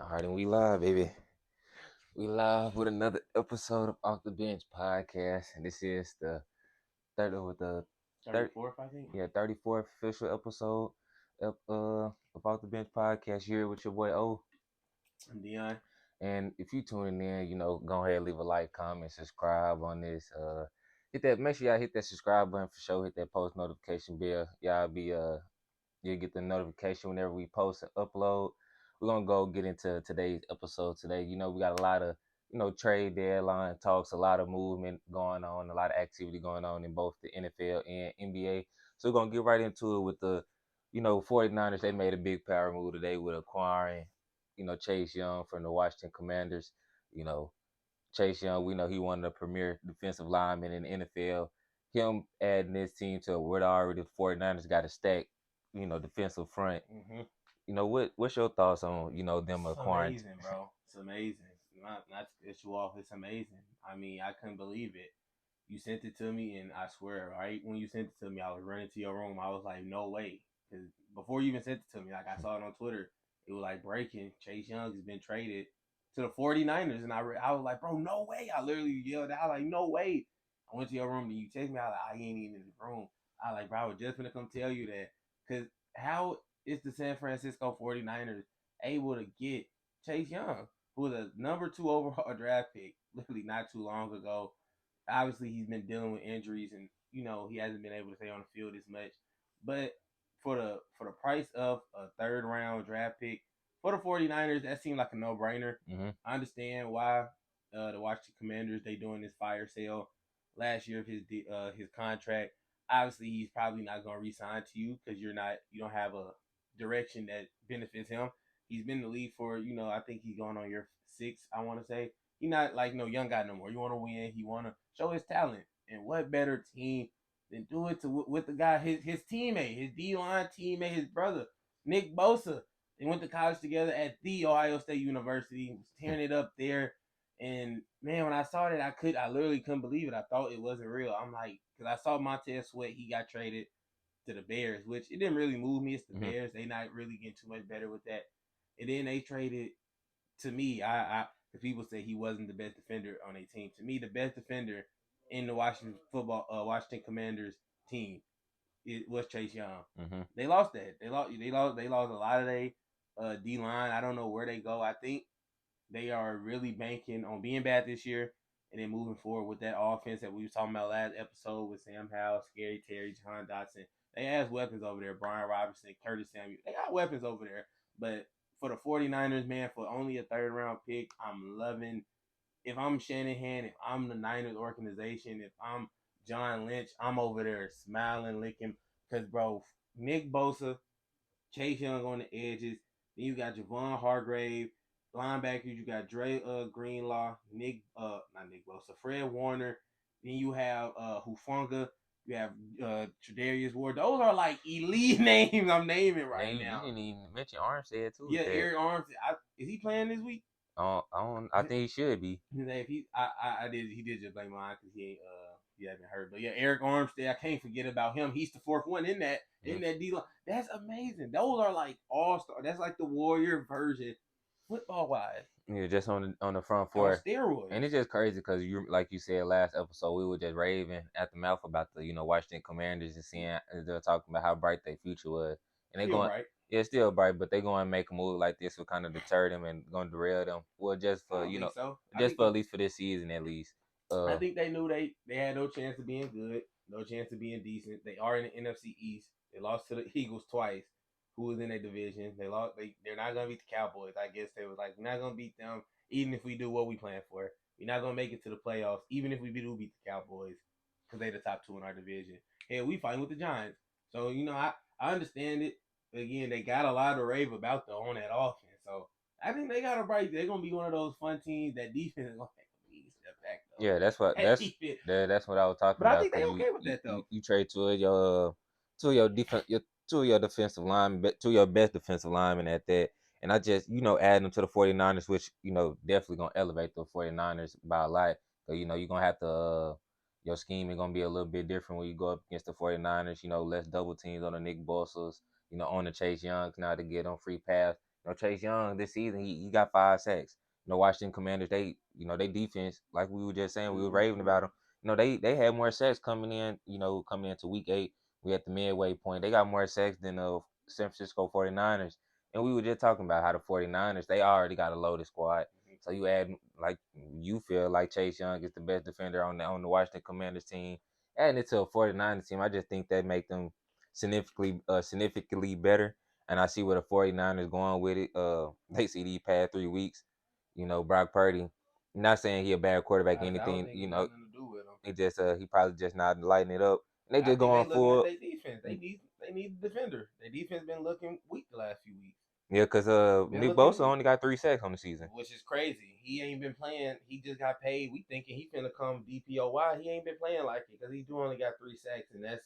Harden, we live, baby. We live with another episode of Off the Bench podcast, and this is the the third, 34th, I think. 34th official episode of Off the Bench podcast here with your boy O. I'm Dion. And if you tuning in, go ahead, leave a like, comment, subscribe on this. Make sure y'all hit that subscribe button for sure. Hit that post notification bell. You'll get the notification whenever we post and upload. We're gonna go get into today's episode today. We got a lot of trade deadline talks, a lot of movement going on, a lot of activity going on in both the NFL and NBA. So we're gonna get right into it with the 49ers. They made a big power move today with acquiring Chase Young from the Washington Commanders. You know Chase Young, we know he one of the premier defensive linemen in the NFL. Him adding this team to where already the 49ers got a stack, defensive front. Mm-hmm. What's your thoughts on, them It's acquiring? amazing, bro. It's amazing. Not to cut you off. It's amazing. I mean, I couldn't believe it. You sent it to me, and I swear, right when you sent it to me, I was running to your room. I was like, no way. Because before you even sent it to me, like I saw it on Twitter, it was like breaking. Chase Young has been traded to the 49ers. And I was like, bro, no way. I literally yelled out, like, no way. I went to your room, and you text me. I was like, I ain't even in the room. I was like, bro, I was just going to come tell you that. Because how is the San Francisco 49ers able to get Chase Young, who was a number 2 overall draft pick, literally not too long ago? Obviously, he's been dealing with injuries, and he hasn't been able to stay on the field as much. But for the price of a third round draft pick for the 49ers, that seemed like a no brainer. Mm-hmm. I understand why the Washington Commanders, they doing this fire sale last year of his contract. Obviously, he's probably not going to re-sign to you because you don't have a direction that benefits him. He's been in the league for I think he's going on year 6. I want to say he's not like no young guy no more. You want to win. He want to show his talent. And what better team than do it with the guy, his teammate, his D line teammate, his brother, Nick Bosa. They went to college together at the Ohio State University. Was tearing it up there. And man, when I saw that, I literally couldn't believe it. I thought it wasn't real. I'm like, because I saw Montez Sweat, he got traded to the Bears, which it didn't really move me. It's the Bears. They not really getting too much better with that. And then they traded to me. The people say he wasn't the best defender on a team. To me, the best defender in the Washington Commanders team, it was Chase Young. Mm-hmm. They lost that. They lost a lot of their D line. I don't know where they go. I think they are really banking on being bad this year and then moving forward with that offense that we were talking about last episode with Sam Howell, Scary Terry, John Dotson. They have weapons over there. Brian Robinson, Curtis Samuel. They got weapons over there. But for the 49ers, man, for only a third round pick, I'm loving. If I'm Shanahan, if I'm the Niners organization, if I'm John Lynch, I'm over there smiling, licking. Because, bro, Nick Bosa, Chase Young on the edges. Then you got Javon Hargrave, linebackers. You got Dre Greenlaw, not Nick Bosa, Fred Warner. Then you have Hufunga. You have Tre'Davious Ward. Those are like elite names I'm naming right now. You didn't even mention Armstead too. Yeah, Eric Armstead. Is he playing this week? I think he should be. If he did just blame mine because he hasn't heard. But yeah, Eric Armstead, I can't forget about him. He's the fourth one in that D line. That's amazing. Those are like all star. That's like the Warrior version, football wise. Yeah, just on the front four. On steroids. And it's just crazy because like you said last episode, we were just raving at the mouth about the Washington Commanders and seeing they're talking about how bright their future was, and they're going. Bright. Yeah, it's still bright, but they're going to make a move like this will kind of deter them and going to derail them. Well, just for at least for this season at least. I think they knew they had no chance of being good, no chance of being decent. They are in the NFC East. They lost to the Eagles twice, who was in their division. They're not gonna beat the Cowboys. I guess they was like, we're not gonna beat them, even if we do what we plan for. We're not gonna make it to the playoffs, even if we do beat the Cowboys, because they're the top 2 in our division. Hell, we fighting with the Giants. So I understand it. Again, they got a lot to rave about though on that offense. So I think they got a bright. They're gonna be one of those fun teams. That defense is gonna take a big step back though. Yeah, that's what I was talking about. But I think they okay with that though. You trade two of your defensive linemen, two of your best defensive linemen at that. And I just, add them to the 49ers, which, definitely going to elevate the 49ers by a lot. So, you're going to have to, your scheme is going to be a little bit different when you go up against the 49ers, less double teams on the Nick Bosa's, on the Chase Youngs now to get on free pass. Chase Young this season, he got 5 sacks. Washington Commanders, they defense, like we were just saying, we were raving about them. They had more sacks coming in, coming into week 8. We at the midway point. They got more sacks than the San Francisco 49ers. And we were just talking about how the 49ers, they already got a loaded squad. So you add, like, you feel like Chase Young is the best defender on the Washington Commanders team. Adding it to a 49ers team, I just think that make them significantly better. And I see where the 49ers going with it. They see these past 3 weeks, Brock Purdy. Not saying he a bad quarterback or I don't anything, think it got nothing to do with them. he probably just not lighting it up. And they I just think they going looking at full. their defense. They need a defender. Their defense been looking weak the last few weeks. Yeah, because Been Nick looking Bosa weak, only got 3 sacks on the season. which is crazy. He ain't been playing. He just got paid. We thinking he finna come DPOY. He ain't been playing like it because he do only got 3 sacks, and that's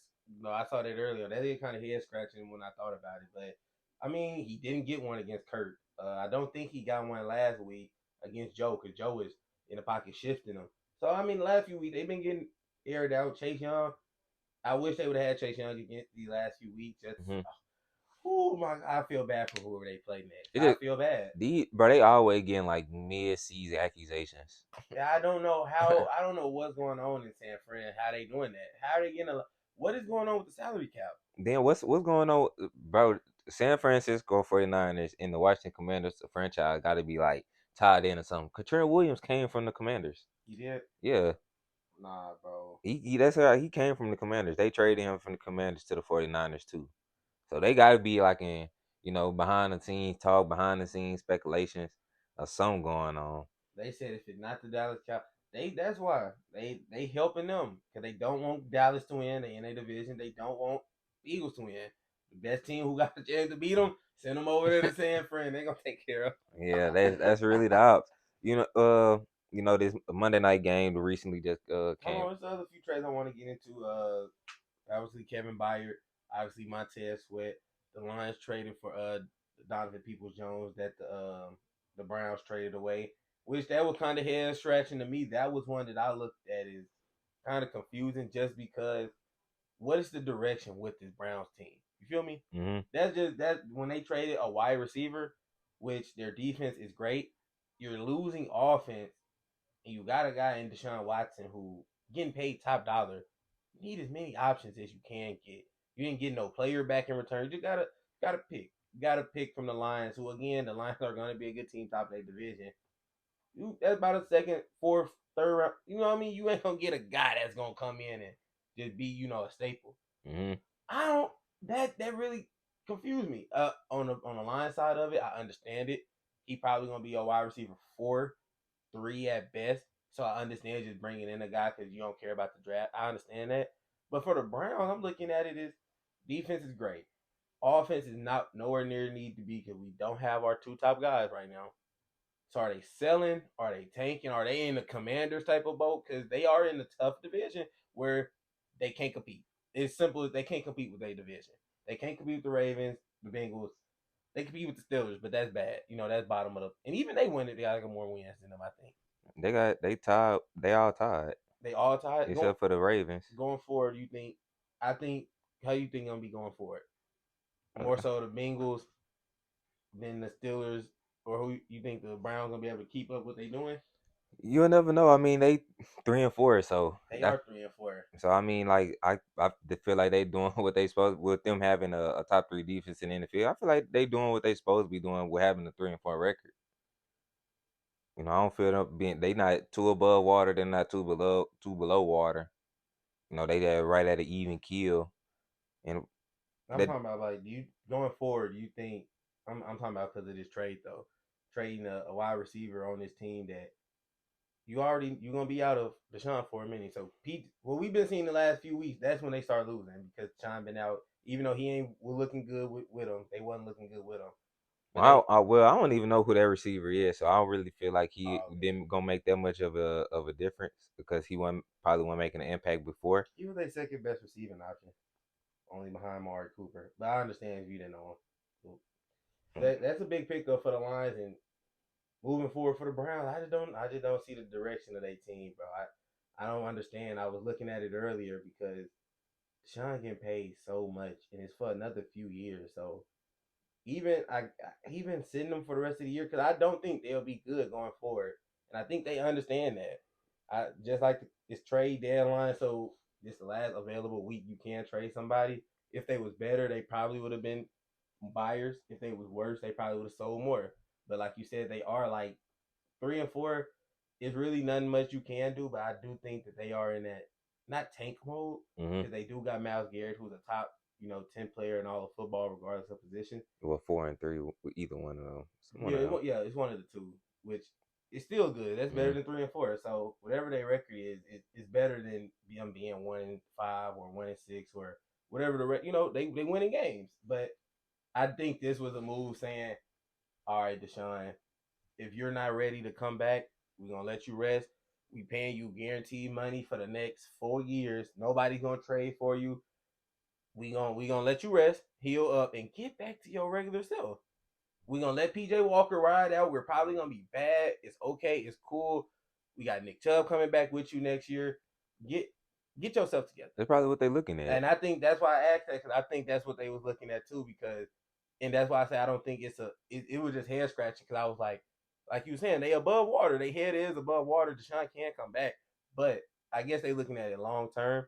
I saw that earlier. That is kind of head scratching when I thought about it. But I mean, he didn't get one against Kurt. I don't think he got one last week against Joe because Joe was in the pocket shifting him. So I mean, the last few weeks they've been getting aired out. Chase Young. I wish they would have had Chase Young against these last few weeks. Just, Hmm oh my, I feel bad for whoever they play next. It I just feel bad. bro, they always getting like mid-season accusations. Yeah, I don't know how. I don't know what's going on in San Fran. How they doing that? How are they getting a? What is going on with the salary cap? Then what's going on, bro? San Francisco 49ers and the Washington Commanders franchise got to be like tied in or something. Katrina Williams came from the Commanders. You did? Yeah, Nah, bro. he that's how he came from the Commanders. They traded him from the Commanders to the 49ers too. So they got to be like in behind the scenes talk, behind the scenes speculations, or something going on. They said if it's not the Dallas Cow, that's why they helping them because they don't want Dallas to win. They in a division. They don't want the Eagles to win. The best team who got the chance to beat them, send them over there to San Fran. They gonna take care of. Yeah, that's really the ops. This Monday night game recently just Hold came. on, there's other few trades I want to get into. Obviously Kevin Byard, obviously Montez Sweat. The Lions traded for Donovan Peoples Jones that the Browns traded away, which that was kind of head scratching to me. That was one that I looked at is kind of confusing just because what is the direction with this Browns team? You feel me? Hmm That's just that when they traded a wide receiver, which their defense is great, you're losing offense and you got a guy in Deshaun Watson who getting paid top dollar. You need as many options as you can get. You didn't get no player back in return. You just gotta pick. You gotta pick from the Lions, who again the Lions are gonna be a good team top of their division. That's about a second, fourth, third round. You know what I mean? You ain't gonna get a guy that's gonna come in and just be, a staple. hmm I don't that really confused me. On the line side of it, I understand it. He probably gonna be a wide receiver 4, 3 at best. So I understand just bringing in a guy because you don't care about the draft. I understand that. But for the Browns, I'm looking at it as defense is great. Offense is not nowhere near need to be because we don't have our two top guys right now. So are they selling? Are they tanking? Are they in the Commanders type of boat? Because they are in the tough division where they can't compete. It's simple as they can't compete with a division. They can't compete with the Ravens, the Bengals. They compete with the Steelers, but that's bad. That's bottom of the. And even they win it, they got more wins than them. I think they all tied they all tied. except for the Ravens. Going forward, you think? I think how you think gonna be going forward? More so the Bengals than the Steelers, or who you think the Browns gonna be able to keep up what they doing? You'll never know. I mean, they 3-4, so They that are 3-4. so I mean, like I feel like they doing what they supposed with them having a top three defense in the NFL. I feel like they doing what they supposed to be doing with having a 3-4 record. I don't feel them being they not too above water. They're not too below water. They there right at an even keel, and I'm that talking about like you going forward. You think I'm talking about because of this trade though, trading a wide receiver on this team that you're gonna be out of Deshaun for a minute. So Pete, what we've been seeing the last few weeks, that's when they start losing because Deshaun been out. Even though he ain't looking good with them, they wasn't looking good with him. But they I don't even know who that receiver is, so I don't really feel like he okay. didn't gonna make that much of a difference because he wasn't probably wasn't making an impact before. He was their second best receiving option, only behind Mari Cooper. But I understand if you didn't know him. That's a big pickup for the Lions and moving forward for the Browns. I just don't see the direction of their team, bro. I don't understand. I was looking at it earlier because Sean getting paid so much and it's for another few years. So even send them for the rest of the year because I don't think they'll be good going forward, and I think they understand that. I just like it's trade deadline, so this the last available week you can trade somebody. If they was better, they probably would have been buyers. If they was worse, they probably would have sold more. But like you said, they are like 3 and 4 is really nothing much you can do. But I do think that they are in that not tank mode Mm-hmm. because they do got Miles Garrett, who's a top 10 player in all of football, regardless of position. Well, 4 and 3 with either one of them. One Yeah, of them. it's one of the two, which is still good. That's better Mm-hmm. than 3 and 4. So whatever their record is, it's better than them being 1-5 or 1-6 or whatever they winning games. But I think this was a move saying, all right, Deshaun, if you're not ready to come back, we're gonna let you rest. We paying you guaranteed money for the next 4 years. Nobody's gonna trade for you. We gonna let you rest, heal up, and get back to your regular self. We're gonna let PJ Walker ride out. We're probably gonna be bad. It's okay. It's cool. We got Nick Chubb coming back with you next year. Get get yourself together. That's probably what they're looking at. And I think that's why I asked that because I think that's what they was looking at too. Because and that's why I say I don't think it was just head scratching because I was like you were saying, they above water. Their head is above water. Deshaun can't come back, but I guess they looking at it long term.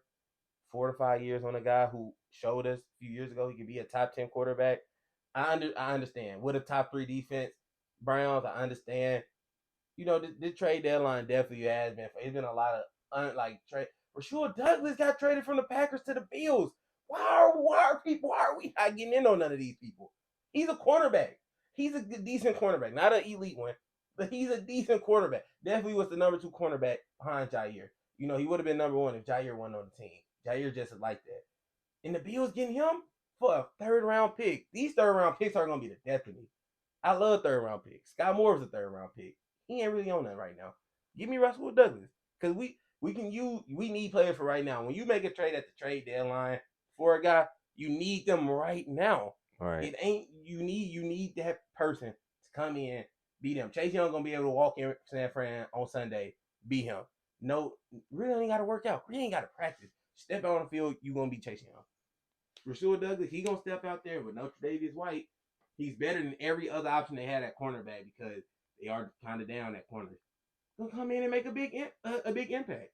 4 to 5 years on a guy who showed us a few years ago he could be a top 10 quarterback. I understand with a top three defense, Browns. I understand. The trade deadline definitely has been. It's been a lot of like trade. Rashul Douglas got traded from the Packers to the Bills. Why are we not getting in on none of these people? He's a cornerback. He's a decent cornerback, not an elite one, but he's a decent quarterback. Definitely was the number 2 cornerback behind Jair. He would have been number 1 if Jair wasn't on the team. Jair just like that. And the Bills getting him for a third round pick. These third round picks are gonna be the death of me. I love third round picks. Scott Moore was a third round pick. He ain't really on that right now. Give me Russell Douglas because we need players for right now. When you make a trade at the trade deadline for a guy, you need them right now. All right. It ain't you need that person to come in, beat him. Chase Young gonna be able to walk in San Fran on Sunday, beat him. No, really ain't got to work out. Really ain't got to practice. Step out on the field, you gonna be chasing him. Rashul Douglas, he gonna step out there with no Tre'Davious White. He's better than every other option they had at cornerback because they are kind of down at corner. He'll come in and make a big impact.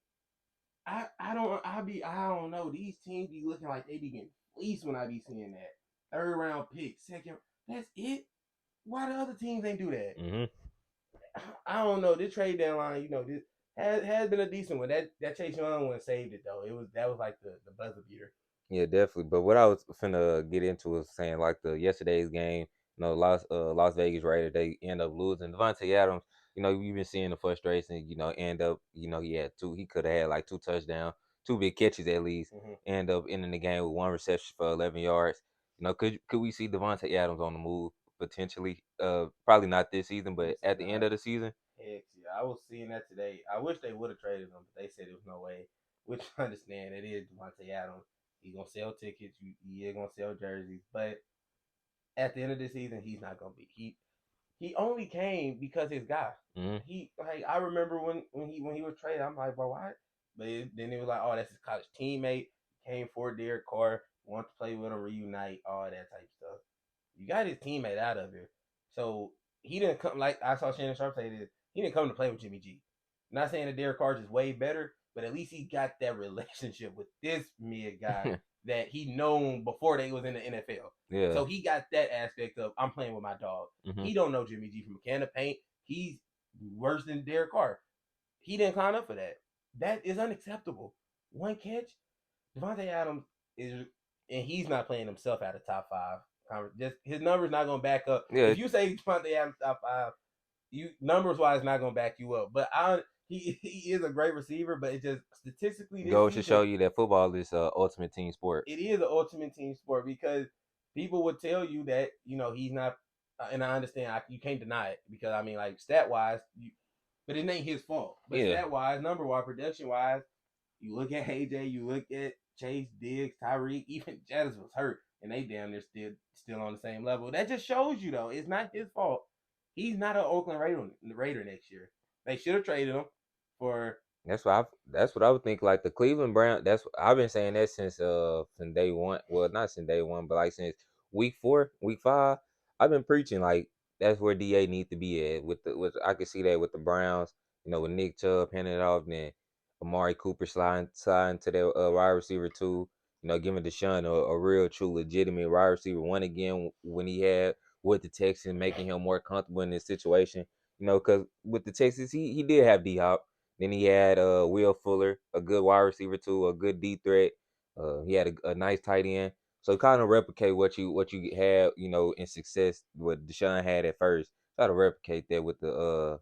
I don't know. These teams be looking like they be getting fleeced when I be seeing that third round pick, second. That's it. Why the other teams ain't do that? Mm-hmm. I don't know. This trade deadline, this has been a decent one. That Chase Young one saved it though. That was like the buzzer beater. Yeah, definitely. But what I was finna get into was saying like the yesterday's game, Las Vegas Raiders, they end up losing. Devontae Adams, you've been seeing the frustration, end up, he could have had like 2 touchdowns, 2 big catches at least, Mm-hmm. end up ending the game with 1 reception for 11 yards. Could we see Devontae Adams on the move potentially? Probably not this season, You but said at the end of the season. heck yeah. I was seeing that today. I wish they would have traded him, but they said there was no way. Which I understand. It is Devontae Adams. He's gonna sell tickets. He is gonna sell jerseys. But at the end of the season, he's not gonna be. He only came because his guy. Mm-hmm. He like I remember when he was traded. I'm like, bro, why? But then it was like, oh, that's his college teammate. Came for Derek Carr. Want to play with him, reunite, all that type of stuff. You got his teammate out of here. So he didn't come like I saw Shannon Sharp say this. He didn't come to play with Jimmy G. Not saying that Derek Carr is way better, but at least he got that relationship with this mid guy that he known before they was in the NFL. Yeah. So he got that aspect of I'm playing with my dog. Mm-hmm. He don't know Jimmy G from a can of paint. He's worse than Derek Carr. He didn't sign up for that. That is unacceptable. One catch, Devontae Adams is, and he's not playing himself out of top 5. Just his numbers not gonna back up. Yeah. If you say Devontae Adams top 5, you numbers wise not gonna back you up. But he is a great receiver, but it just statistically this Goes to season, show you that football is ultimate team sport. it is an ultimate team sport because people would tell you that he's not, and I understand you can't deny it because I mean like stat wise, but it ain't his fault. But Yeah. stat wise, number wise, production wise, you look at AJ, you look at Chase, Diggs, Tyreek, even Jazz was hurt, and they damn near still on the same level. That just shows you though, it's not his fault. He's not an Oakland Raider next year. They should have traded him for. That's what I would think. Like the Cleveland Brown. I've been saying that since from day one. Well, not since day one, but like since week 4, week 5. I've been preaching like that's where Da need to be at with I can see that with the Browns, with Nick Chubb handing it off, then Amari Cooper sliding to their wide receiver too. Giving Deshaun a real true legitimate wide receiver one again when he had with the Texans, making him more comfortable in this situation. Because with the Texans he did have D Hop. Then he had Will Fuller, a good wide receiver too, a good D threat. He had a nice tight end. So kind of replicate what you had, in success what Deshaun had at first. Try to replicate that with the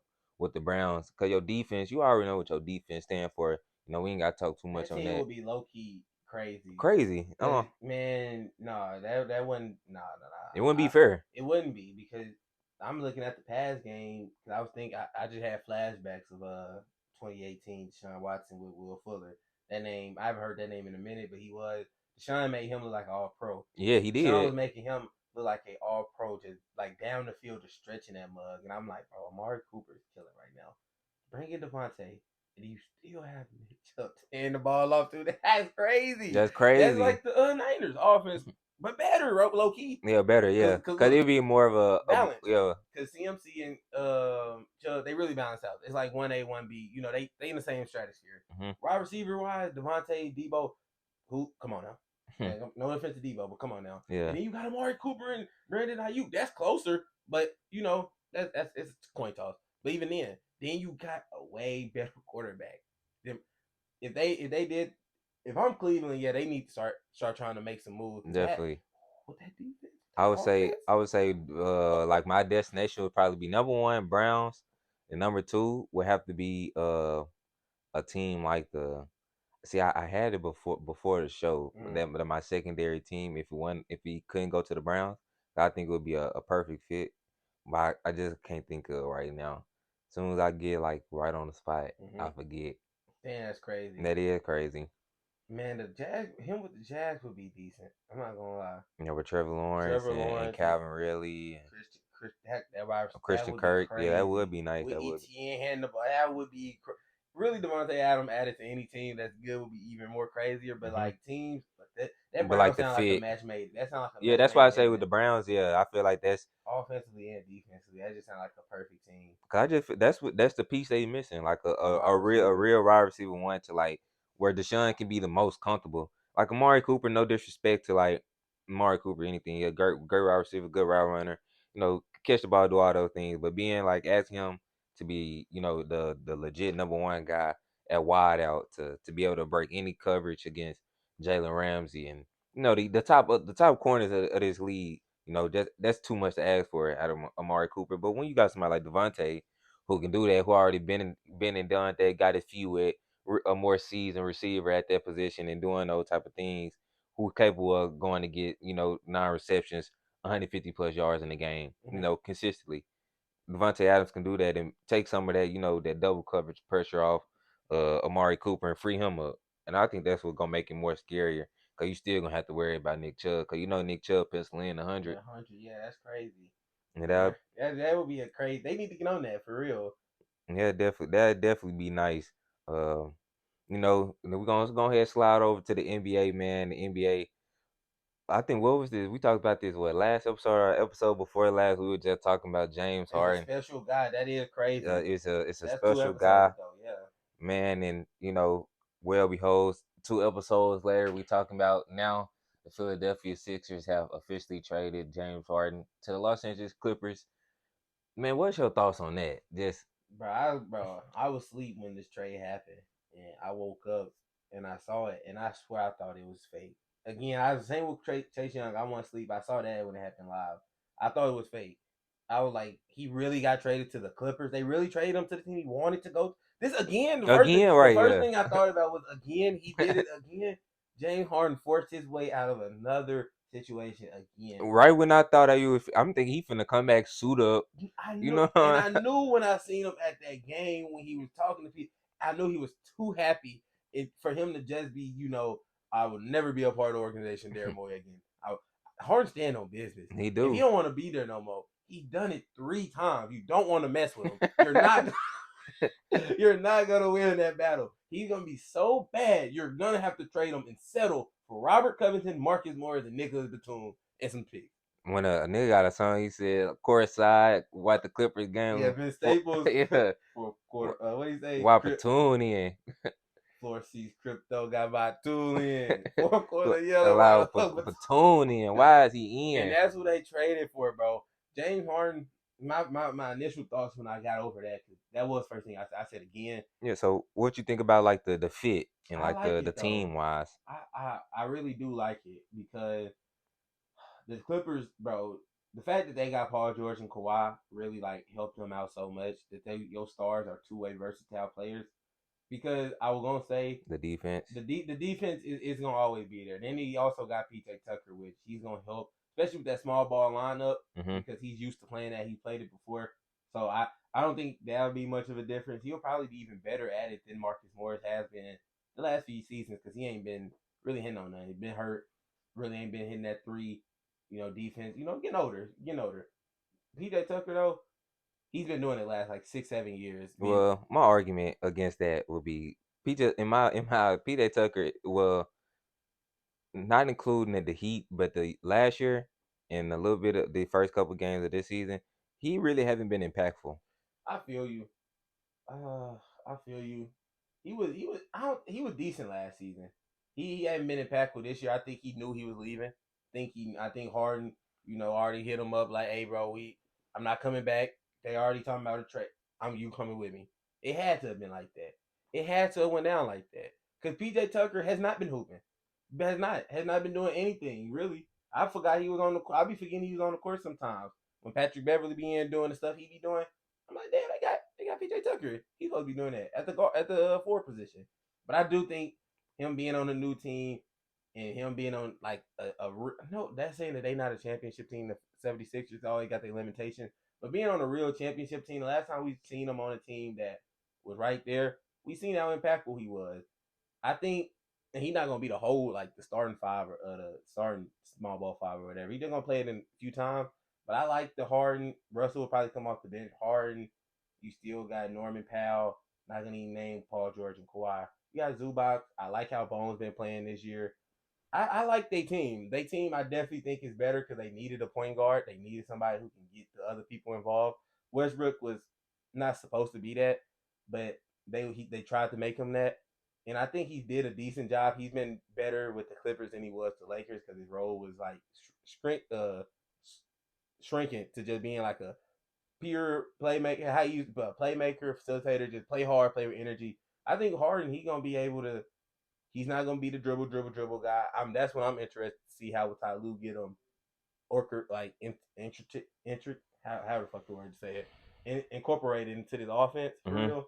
Browns. Cause your defense, you already know what your defense stand for. We ain't gotta talk too much That on team that. will be low key crazy. Crazy. Cause man, no, that wouldn't, It wouldn't be I, fair. it wouldn't be because I'm looking at the past game because I was thinking I just had flashbacks of 2018 Deshaun Watson with Will Fuller. That name I haven't heard that name in a minute, but Deshaun made him look like an all pro. Yeah, he Deshaun was did. making him look like a all pro, just like down the field, just stretching that mug. And I'm like, bro, Amari Cooper is killing right now. Bring in Devontae, and you still have Nick Chubb to hand the ball off to. That's crazy. That's That's crazy. like the Niners offense, but better, low key. Yeah, better, yeah. Cause Cause look, it'd be more of balance. yeah, Cause CMC and Chubb, they really balance out. It's like 1A, 1B. They in the same stratosphere. hmm Wide receiver wise, Devontae, Debo, who? Come on now. No offense to Debo, but come on now. yeah, And then you got Amari Cooper and Brandon Ayuk. That's closer, but that's it's a coin toss. But even then you got a way better quarterback. Them if I'm Cleveland, yeah, they need to start trying to make some moves because that definitely. with that defense, I that would say offense. I would say like my destination would probably be number one Browns, and number two would have to be a team like the. See, I had it before the show Mm, that my secondary team. If he couldn't go to the Browns, I think it would be a perfect fit. But I just can't think of it right now. As soon as I get like right on the spot, mm-hmm. I forget. Damn, that's crazy. That is crazy. Man, him with the Jags would be decent. I'm not gonna lie. With Trevor Lawrence Trevor and Lawrence and Calvin Ridley and that Christian would be Kirk, yeah, that would crazy. be nice. With That would, ETN handing the ball, that would be really Devontae Adams added to any team that's good would be even more crazier. But hmm like teams, that but Brown like the sound like a fit, match made. That sounds like a yeah, match that's why made I in say with heaven, the Browns, yeah, I feel like that's offensively and defensively. That just sounds like a perfect team. cause that's the piece they missing, like A wide a receiver. real wide receiver one to like where Deshaun can be the most comfortable. Like Amari Cooper, no disrespect to like Amari Cooper, anything, yeah, great wide receiver, good route runner, catch the ball, do all those things, but being like asking him to be, the legit number one guy at wide out to be able to break any coverage against Jalen Ramsey and the top corners of this league. That's too much to ask for out of Amari Cooper. But when you got somebody like Devontae who can do that, who already been and done that, got his few at a more seasoned receiver at that position and doing those type of things, who's capable of going to get 9 receptions, 150 plus yards in the game, Mm-hmm. consistently. Devontae Adams can do that and take some of that, that double coverage pressure off Amari Cooper and free him up. And I think that's what's gonna make it more scarier. Cause you still gonna have to worry about Nick Chubb. Cause Nick Chubb pencil in 100. 100, yeah, that's crazy. And Yeah, that would be a crazy. They need to get on that for real. that'd definitely be nice. Uh, we're gonna go ahead and slide over to the NBA, man. The NBA. I think what was this? We talked about this last episode or episode before last. We were just talking about James It's a Harden. special guy. That is crazy. It's a That's two special episodes guy, ago. Yeah. man, and well beholds 2 episodes later, we talking about now the Philadelphia Sixers have officially traded James Harden to the Los Angeles Clippers. Man, what's your thoughts on that? Just Bro, I was asleep when this trade happened, and I woke up and I saw it, and I swear I thought it was fake. Again, I was the same with Chase Young. I want to sleep. I saw that when it happened live. I thought it was fake. I was like, he really got traded to the Clippers. They really traded him to the team he wanted to go. This again, again, the right? first Yeah. thing I thought about was again he did it again. James Harden forced his way out of another situation again. Right when I thought I'm thinking he finna come back, suit up. I You knew, know, and I knew when I seen him at that game when he was talking to people. I knew he was too happy for him to just be, I would never be a part of the organization there more again. Harden stand on business. he If he do. don't want to be there no more, he done it 3 times. You don't want to mess with him. You're not, you're not gonna win that battle. He's gonna be so bad. You're gonna have to trade him and settle for Robert Covington, Marcus Morris, and Nicholas Batum and some picks. when a nigga got a song, he said, "Court side, what the Clippers Yeah, game Vince for?" Staples Yeah, for quarter. What do you say? what platoon Floor seats crypto got my tool in. Four quarter yellow, why allow the fuck? platoon in. Why is he And in? that's who they traded for, bro. James Harden. My initial thoughts when I got over that, 'cause that was the first thing I said. I said again, Yeah. So what you think about like the fit and I like like the it though. team wise? I really do like it because the Clippers, bro. The fact that they got Paul George and Kawhi really like helped them out so much that they your stars are two-way versatile players. Because I was gonna say The defense. the defense is gonna always be there. Then he also got PJ Tucker, which he's gonna help, especially with that small ball lineup Mm-hmm. because he's used to playing that. He played it before, so I don't think that'll be much of a difference. He'll probably be even better at it than Marcus Morris has been the last few seasons because he ain't been really hitting on nothing. He's been hurt, really ain't been hitting that three. Defense. Getting older. PJ Tucker though, he's been doing it last like 6, 7 years. Being Well, my argument against that would be PJ in my PJ Tucker. Well, not including the Heat, but the last year and a little bit of the first couple games of this season, he really haven't been impactful. I feel you. Uh, I feel you. He was he was decent last season. He hadn't been impactful this year. I think he knew he was leaving. I think Harden, already hit him up like, hey bro, I'm not coming back. They already talking about a trade. You coming with me. It had to have been like that. It had to have went down like that. Cause PJ Tucker has not been hooping. Has not been doing anything, really. I forgot he was on the I be forgetting he was on the court sometimes. When Patrick Beverly be in doing the stuff he be doing, I'm like, damn, they got PJ Tucker. He's supposed to be doing that at the forward position. But I do think him being on a new team and him being on like no, that's saying that they not a championship team. The 76ers always got their limitations. But being on a real championship team, the last time we seen him on a team that was right there, we seen how impactful he was. I think, and he's not gonna be the whole like the starting five or the starting small ball five or whatever. He's just gonna play it in a few times. But I like the Harden. Russell will probably come off the bench. Harden. You still got Norman Powell. Not gonna even name Paul George and Kawhi. You got Zubac. I like how Bones been playing this year. I like their team. Their team, I definitely think is better because they needed a point guard. They needed somebody who can get the other people involved. Westbrook was not supposed to be that, but they tried to make him that, and I think he did a decent job. He's been better with the Clippers than he was the Lakers because his role was like shrinking to just being like a pure playmaker. How you playmaker, facilitator, just play hard, play with energy. I think Harden he gonna be able to. He's not gonna be the dribble guy. That's what I'm interested to see how Ty Lue get him or like how the fuck the word to say it incorporated into this offense for Mm-hmm. real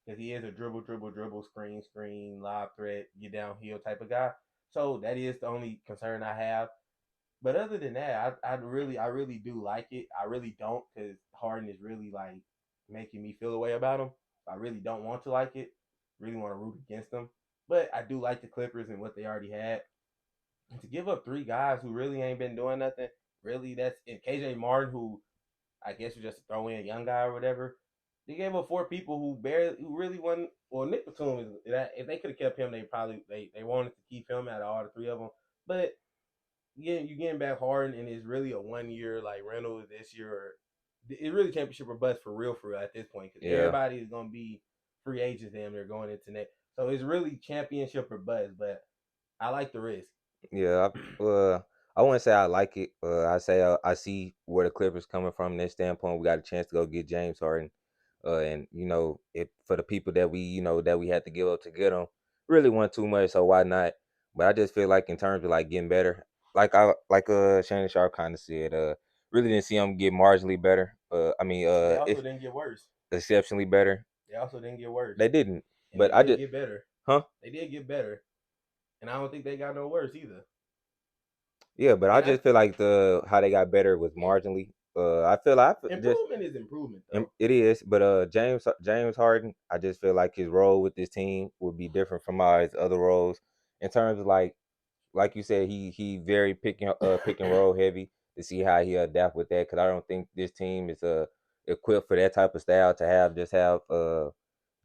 because he is a dribble, screen, lob threat, get downhill type of guy. So that is the only concern I have. But other than that, I really do like it. I really don't because Harden is really like making me feel a way about him. I really don't want to like it. Really want to root against them. But I do like the Clippers and what they already had. And to give up three guys who really ain't been doing nothing, really that's in KJ Martin, who I guess was just a throw in young guy or whatever. They gave up four people who really wasn't. Well, Nick Batum is that if they could have kept him, they wanted to keep him out of all the three of them. But you getting back Harden and it's really a 1 year like rental this year. Or, it's really championship or bust for real at this point because Yeah. everybody is gonna be free agents. Damn, they're going into next. So it's really championship or bust. But I like the risk. Yeah, I wouldn't say I like it. I say I see where the Clippers coming from. In this standpoint, we got a chance to go get James Harden, and if for the people that we had to give up to get him, really want too much. So why not? But I just feel like in terms of like getting better, Shannon Sharp kind of said, really didn't see him get marginally better. I mean, They also if didn't get worse. exceptionally better, They also didn't get worse, they didn't. and they But I did just, get better. huh? They did get better, and I don't think they got no worse either. Yeah, but I And I just feel like the how they got better was marginally. I feel like just improvement is improvement though. it is, but James Harden, I just feel like his role with this team would be different from all his other roles in terms of like you said, he very pick and roll heavy to see how he adapt with that because I don't think this team is equipped for that type of style to have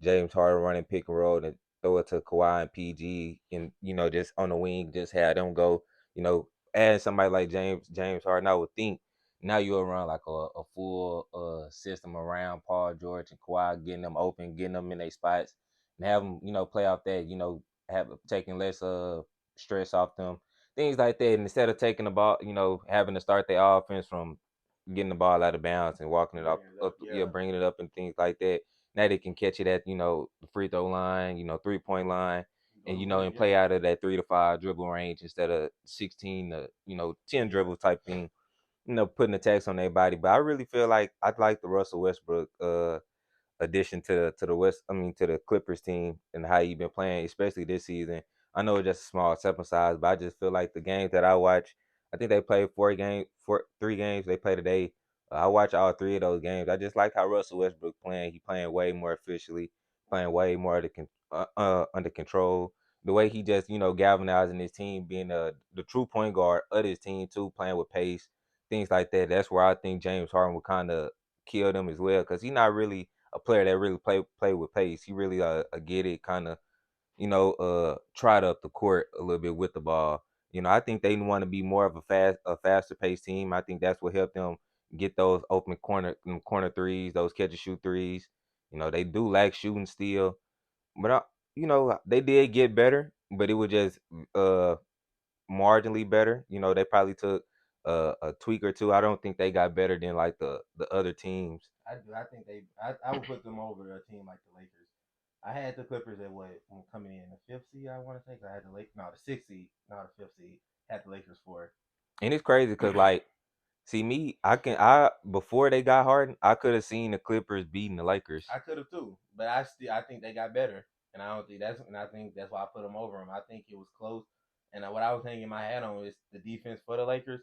James Harden running pick and roll and throw it to Kawhi and PG and just on the wing just have them go. adding somebody like James Harden, I would think now you're around like a full system around Paul George and Kawhi, getting them open, getting them in their spots, and have them play off that have taking less stress off them, things like that. And instead of taking the ball, having to start their offense from getting the ball out of bounds and walking it Bringing it up, up, yeah, yeah. bringing it up and things like that. Now they can catch it at the free throw line, 3-point line, Go and to work, and yeah. play out of that 3 to 5 dribble range instead of 16 to 10 dribble type thing. Putting a tax on their body. But I really feel like I'd like the Russell Westbrook addition to the West. I mean to the Clippers team and how he been playing, especially this season. I know it's just a small sample size, but I just feel like the games that I watch. I think they played 3 games they play today. I watch all 3 of those games. I just like how Russell Westbrook playing. He playing way more efficiently, playing way more under control. The way he just galvanizing his team, being the true point guard of his team too, playing with pace, things like that. That's where I think James Harden would kind of kill them as well, because he's not really a player that really play with pace. He really a get it kind of trot up the court a little bit with the ball. I think they want to be more of a faster paced team. I think that's what helped them get those open corner threes, those catch and shoot threes. They do lack shooting still, but they did get better, but it was just uh marginally better. They probably took a tweak or two. I don't think they got better than like the other teams. I do. I think I would put them over a team like the Lakers. I had the Clippers at what coming in the fifth seed. I want to say 'cause I had the no the sixth seed, not the fifth seed. Had the Lakers for. And it's crazy because like, see me, I before they got Harden, I could have seen the Clippers beating the Lakers. I could have too, but I think they got better, and I don't think that's and I think that's why I put them over them. I think it was close, and what I was hanging my hat on is the defense for the Lakers.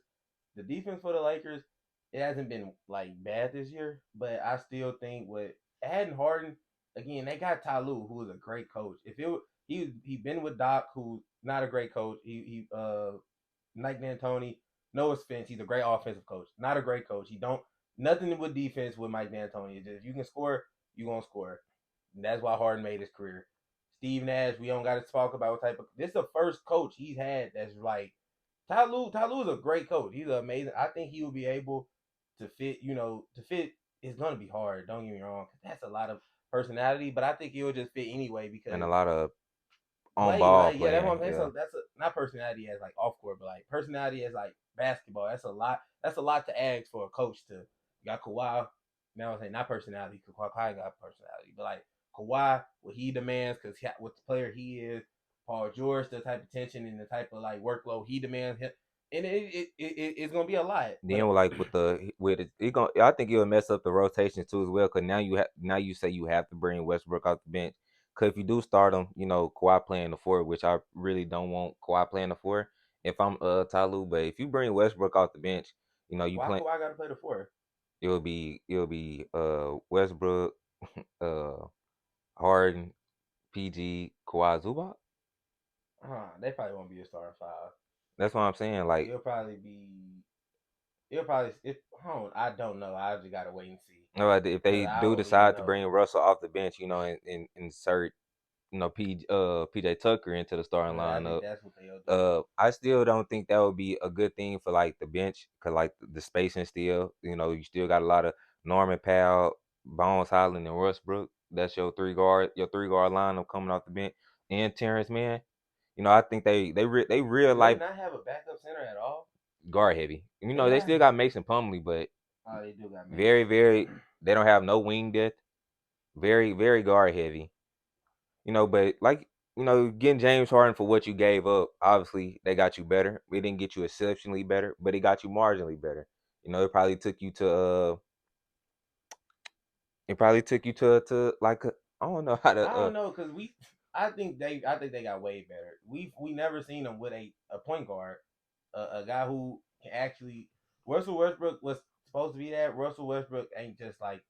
The defense for the Lakers, it hasn't been like bad this year, but I still think with adding Harden again, they got Ty Lue, who is a great coach. If it he been with Doc, who's not a great coach. He Mike D'Antoni, no offense, he's a great offensive coach, not a great coach. He don't nothing with defense with Mike D'Antoni. It's just if you can score, you gonna score. And that's why Harden made his career. Steve Nash, we don't got to talk about what type of. This is the first coach he's had that's like Ty Lue. Ty Lue is a great coach. He's amazing. I think he will be able to fit. To fit is gonna be hard. Don't get me wrong, 'cause that's a lot of personality. But I think he'll just fit anyway And a because lot of on play, ball like yeah, that's what playing. I'm saying. Yeah, So that's not personality as like off court, but like personality as like basketball. That's a lot. That's a lot to ask for a coach to. You got Kawhi. Now I'm saying not personality, because Kawhi got personality, but like Kawhi, what he demands, because what the player he is. Paul George, the type of tension and the type of like workload he demands, and it's gonna be a lot. then But with it going I think it'll mess up the rotation too as well. Cause now you say you have to bring Westbrook off the bench. Cause if you do start him, Kawhi playing the four, which I really don't want Kawhi playing the four. If I'm Ty Lue, but if you bring Westbrook off the bench, you why play. Kawhi got to play the four? It'll be Westbrook, uh Harden, PG, Kawhi, Zubac. They probably won't be a starting five. That's what I'm saying. Like, It'll probably be. It'll probably. I don't know. I just gotta wait and see. no, if Cause they I do don't even decide to know. bring Russell off the bench, and insert PJ Tucker into the starting I think lineup. that's what they'll do. I still don't think that would be a good thing for like the bench, cause like the spacing still, you still got a lot of Norman Powell, Bones Highland, and Westbrook. That's your 3 guard lineup coming off the bench, and Terrence Mann. I think they real Do they life not have a backup center at all? guard heavy. They They got. still got Mason Plumlee, but Oh, they do got very Mason. very they don't have no wing depth. Very very guard heavy. But like, getting James Harden for what you gave up, obviously they got you better. It didn't get you exceptionally better, but it got you marginally better. It probably took you to like I don't know how to I don't know because I think they got way better. We never seen them with a point guard, a guy who can actually. Russell Westbrook was supposed to be that. Russell Westbrook ain't just like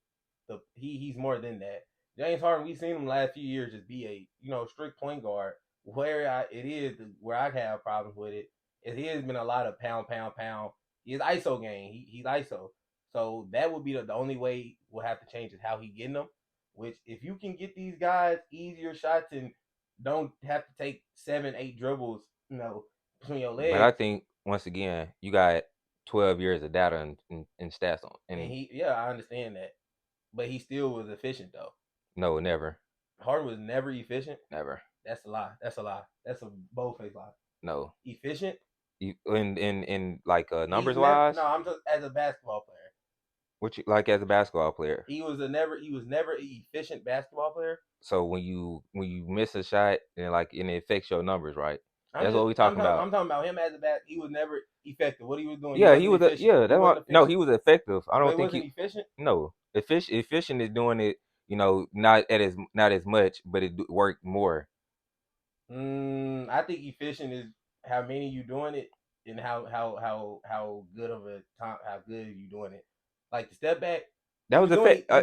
he's more than that. James Harden, we've seen him last few years just be a strict point guard. Where I have problems with it has been a lot of pound pound pound. His ISO game, he's ISO. So that would be the only way we'll have to change is how he getting them. Which if you can get these guys easier shots and don't have to take 7, 8 dribbles, between your but I legs, think once again, you got 12 years of data and stats on, And and I understand that, but he still was efficient though. no, never, Harden was never efficient. never, That's a lie. That's a lie. That's a bold faced lie. no. Efficient? In like He's numbers never. wise, No, I'm just as a basketball player. what you like as a basketball player? He was a never. He was never an efficient basketball player. So when you miss a shot and like and it affects your numbers, right? I'm That's just. what we talking about. I'm talking about him as a back. He was never effective. What he was doing, he Yeah, he wasn't was a efficient. yeah. He That's why wasn't no, efficient. he was effective. I But don't he think wasn't he efficient. no efficient is doing it. Not as much, but it worked more. I think efficient is how many you doing it and how good of a time how good you doing it. Like the step back, That was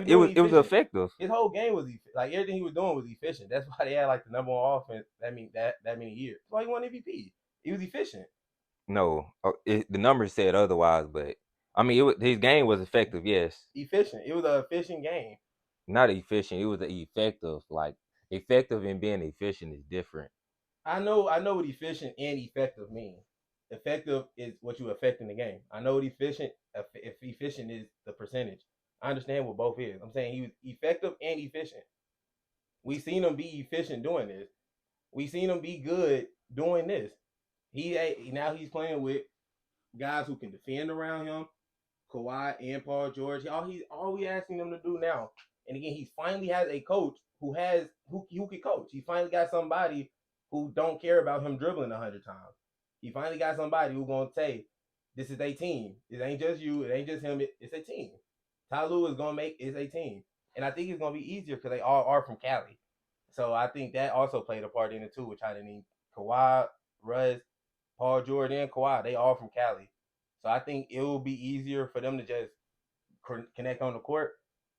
he was doing it was efficient. effective. His whole game was like everything he was doing was efficient. That's why they had like the number one offense. That many years. That's why he won MVP. He was efficient. No, the numbers said otherwise, but I mean, his game was effective. Yes, Efficient. It was an efficient game. not efficient. It was effective. Like effective and being efficient is different. I know what efficient and effective mean. Effective is what you affect in the game. I know what efficient if efficient is the percentage. I understand what both is. I'm saying he was effective and efficient. We seen him be efficient doing this. We seen him be good doing this. Now he's playing with guys who can defend around him, Kawhi and Paul George. All we asking them to do now. And again, he finally has a coach who can coach. He finally got somebody who don't care about him dribbling 100 times. He finally got somebody who gonna say, "This is a team. It ain't just you. It ain't just him. It's a team." Ty Lue is gonna make it's a team, and I think it's gonna be easier because they all are from Cali. So I think that also played a part in it too, which I didn't need Kawhi, Russ, Paul George, and Kawhi. They all from Cali. So I think it will be easier for them to just connect on the court,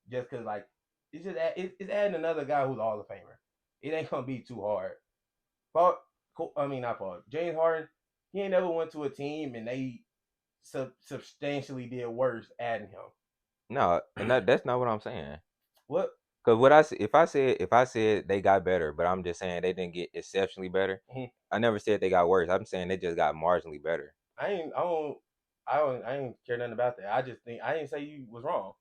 just because like it's adding another guy who's a Hall of Famer. It ain't gonna be too hard. Paul, I mean not Paul. James Harden, he ain't never went to a team and they substantially did worse adding No, and that's not what I'm saying. what? Because if I said they got better, but I'm just saying they didn't get exceptionally better. Mhm. I never said they got worse. I'm saying they just got marginally better. I ain't. I ain't care nothing about that. I just think I didn't say you was wrong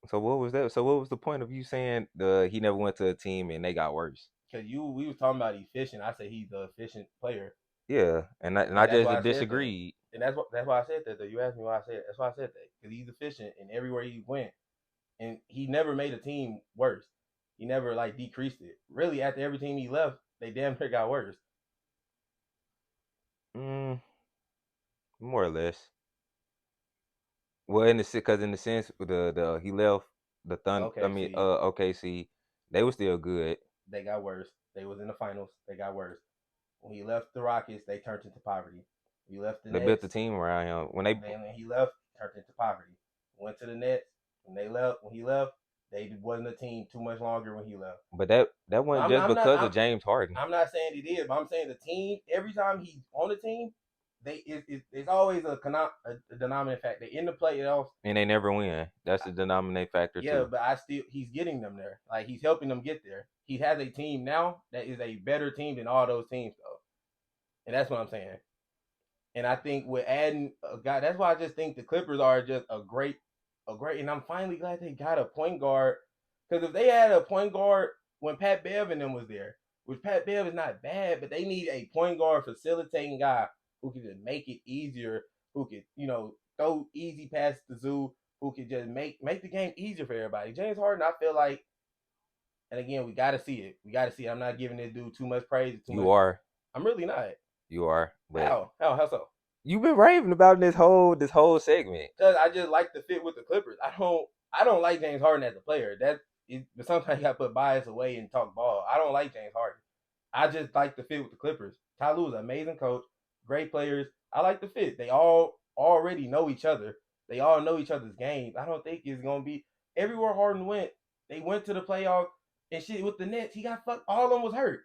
So what was that? So what was the point of you saying the he never went to a team and they got worse? because we was talking about efficient. I said he's the efficient player, Yeah, and I and that's just why I said that. disagreed. And that's why I said that. Though you asked me why I said it. That's why I said that because he's efficient and everywhere he went, and he never made a team worse. He never like decreased it. Really, after every team he left, they damn near got worse. Mm, more or less. Well, because in the sense the he left the Thunder. I Okay, mean, see, OKC, they were still good. they got worse. They was in the finals. They got worse. When he left the Rockets, they turned into poverty. He left the They built Nets. the team around him when they. Then when he left, turned into poverty. Went to the Nets. When he left, they wasn't a team too much longer when he left. But that wasn't I'm not, just I'm not, because I'm, of James Harden, I'm not saying it is, but I'm saying the team. Every time he's on the team, it's always a denominating factor. In the playoffs, and they never win. That's the denominating factor yeah, too. but he's getting them there. Like he's helping them get there. He has a team now that is a better team than all those teams though, and that's what I'm saying. And I think with adding a guy, that's why I just think the Clippers are just a great. And I'm finally glad they got a point guard because if they had a point guard when Pat Bev and them was there, which Pat Bev is not bad, but they need a point guard facilitating guy who can just make it easier, who could throw easy passes to Zoo, who could just make the game easier for everybody. James Harden, I feel like, and again, we got to see it. We got to see it. I'm not giving this dude too much praise, too You much. are, I'm really not. you are, but How so? you've been raving about this whole segment. Because I just like the fit with the Clippers. I don't like James Harden as a player. But sometimes you got to put bias away and talk ball. I don't like James Harden. I just like the fit with the Clippers. Ty Lue is an amazing coach, great players. I like the fit. They all already know each other. They all know each other's games. I don't think it's gonna be everywhere Harden went. They went to the playoff and shit with the Nets. He got fucked. All of them was hurt,